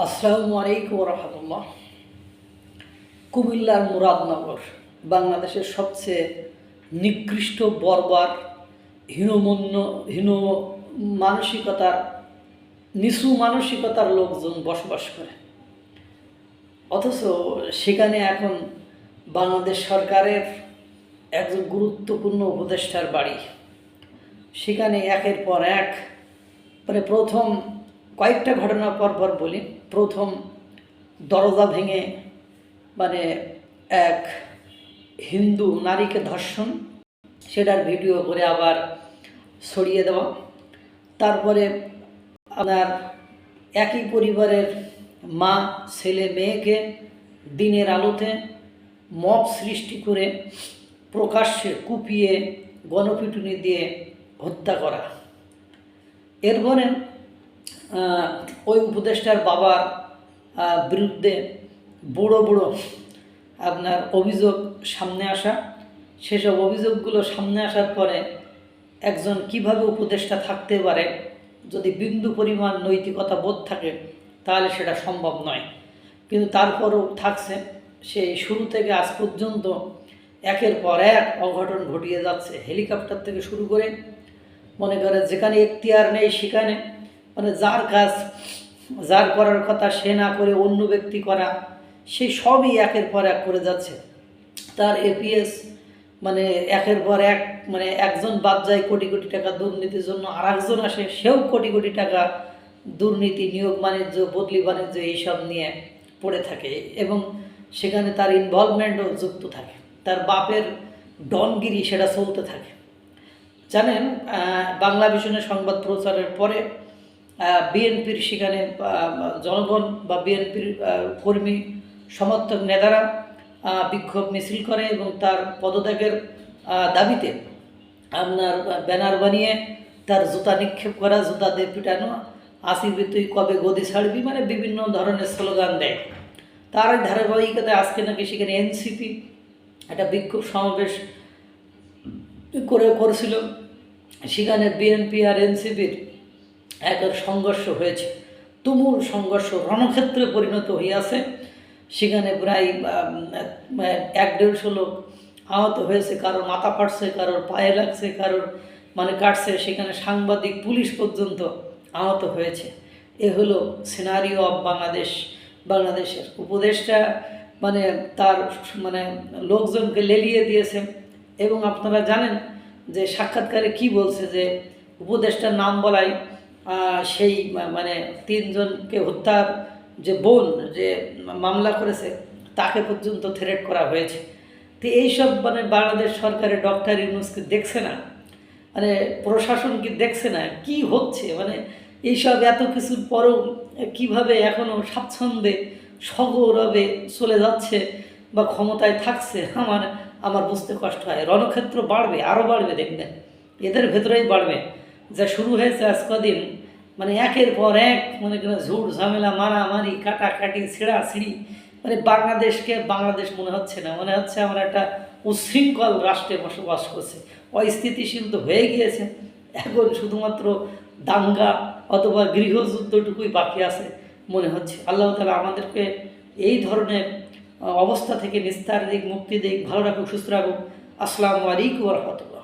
আসসালামু আলাইকুম রহমতুল্লাহ। কুমিল্লার মুরাদনগর বাংলাদেশের সবচেয়ে নিকৃষ্ট বর্বর হীন মানসিকতার নিচু মানসিকতার লোকজন বসবাস করে, অথচ সেখানে এখন বাংলাদেশ সরকারের একজন গুরুত্বপূর্ণ উপদেষ্টার বাড়ি। সেখানে একের পর এক প্রথম কয়েকটা ঘটনা পরপর বলি। প্রথম, দরজা ভেঙে এক হিন্দু নারীকে ধর্ষণ, সেটার ভিডিও করে আবার ছড়িয়ে দেওয়া। তারপরে আপনার একই পরিবারের মা ছেলে মেয়েকে দিনের আলোতে মব সৃষ্টি করে প্রকাশ্যে কুপিয়ে গণপিটুনি দিয়ে হত্যা করা। এরপরে ওই উপদেষ্টার বাবার বিরুদ্ধে বড় বড় আপনার অভিযোগ সামনে আসা। সেসব অভিযোগগুলো সামনে আসার পরে একজন কিভাবে উপদেষ্টা থাকতে পারে যদি বিন্দু পরিমাণ নৈতিকতা বোধ থাকে, তাহলে সেটা সম্ভব নয়। কিন্তু তারপরও থাকছে। সেই শুরু থেকে আজ পর্যন্ত একের পর এক অঘটন ঘটিয়ে যাচ্ছে। হেলিকপ্টার থেকে শুরু করে মনে করে যেখানে এখতিয়ার নেই সেখানে যার কাজ যার করার কথা সে না করে অন্য ব্যক্তি করা, সেই সবই একের পর এক করে যাচ্ছে। তার এপিএস একের পর এক একজন বাদ যায় কোটি কোটি টাকা দুর্নীতির জন্য, আর একজন আসে সেও কোটি কোটি টাকা দুর্নীতি, নিয়োগ বাণিজ্য, বদলি বাণিজ্য এইসব নিয়ে পড়ে থাকে এবং সেখানে তার ইনভলভমেন্টও যুক্ত থাকে। তার বাপের ডনগিরি সেটা চলতে থাকে। জানেন, বাংলা ভিশনের সংবাদ প্রচারের পরে বিএনপির সেখানে জনগণ বা বিএনপির কর্মী সমর্থক নেতারা বিক্ষোভ মিছিল করে এবং তার পদত্যাগের দাবিতে আপনার ব্যানার বানিয়ে তার জুতা নিক্ষেপ করা, জুতা দিয়ে পিটানো, আসিবি তুই কবে গদি ছাড়বি, বিভিন্ন ধরনের স্লোগান দেয়। তার ধারাবাহিকতায় আজকে নাকি সেখানে এনসিপি একটা বিক্ষোভ সমাবেশ করেছিল। সেখানে বিএনপি আর এনসিপির এক সংঘর্ষ হয়েছে, তুমুল সংঘর্ষ, রণক্ষেত্রে পরিণত হইয়াছে। সেখানে প্রায় 100-150 লোক আহত হয়েছে, কারোর মাথা ফাটছে, কারোর পায়ে লাগছে, কারোর কাটছে। সেখানে সাংবাদিক, পুলিশ পর্যন্ত আহত হয়েছে। এ হলো সিনারিও অফ বাংলাদেশের উপদেষ্টা তার লোকজনকে লেলিয়ে দিয়েছে। এবং আপনারা জানেন যে সাক্ষাৎকারে কি বলছে, যে উপদেষ্টার নাম বলাই সেই 3 জনকে হত্যার যে বোন যে মামলা করেছে তাকে পর্যন্ত থ্রেট করা হয়েছে। তো এইসব বাংলাদেশ সরকারের ডক্টর ইউনূসকে দেখছে না, প্রশাসন কি দেখছে না কি হচ্ছে? এইসব এত কিছুর পরও কিভাবে এখনও স্বাচ্ছন্দ্যে সগৌরবে চলে যাচ্ছে বা ক্ষমতায় থাকছে, আমার বুঝতে কষ্ট হয়। রণক্ষেত্র বাড়বে, আরও বাড়বে, দেখবেন এদের ভেতরেই বাড়বে। যা শুরু হয়েছে আজ কদিন, একের পর এক ঝুট ঝামেলা, মারামারি, কাটাকাটি, ছিঁড়াছিঁড়ি, বাংলাদেশকে বাংলাদেশ মনে হচ্ছে না, মনে হচ্ছে আমরা একটা উচ্ছৃঙ্খল রাষ্ট্রে বসবাস করছে। অস্থিতিশীল তো হয়ে গিয়েছে, এখন শুধুমাত্র দাঙ্গা অথবা গৃহযুদ্ধটুকুই বাকি আছে মনে হচ্ছে। আল্লাহ তাআলা আমাদেরকে এই ধরনের অবস্থা থেকে নিস্তার দিক, মুক্তি দিক, ভালো রাখুক, সুস্থ রাখুক। আসসালামু আলাইকুম ওয়া রাহমাতুল্লাহ।